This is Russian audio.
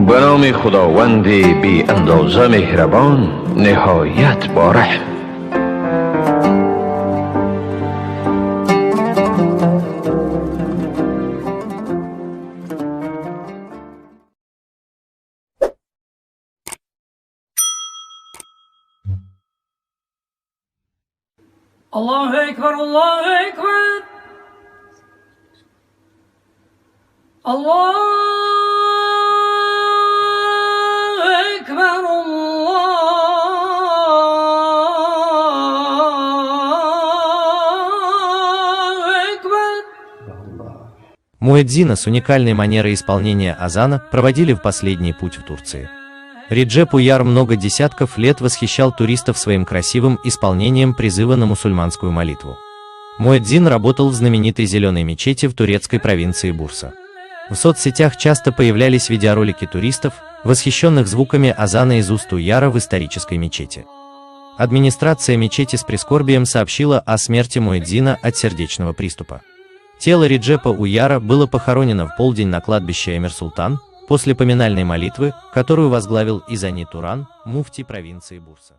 به نام خداوند بی اندازه مهربان نهایت با رحم. الله أكبر الله أكبر الله أكبر الله أكبر. Муэдзина с уникальной манерой исполнения азана проводили в последний путь в Турции. Реджеп Уяр много десятков лет восхищал туристов своим красивым исполнением призыва на мусульманскую молитву. Муэдзин работал в знаменитой зеленой мечети в турецкой провинции Бурса. В соцсетях часто появлялись видеоролики туристов, восхищенных звуками азана из уст Уяра в исторической мечети. Администрация мечети с прискорбием сообщила о смерти Муэдзина от сердечного приступа. Тело Реджепа Уяра было похоронено в полдень на кладбище Эмир-Султан, после поминальной молитвы, которую возглавил Изани Туран, муфти провинции Бурса.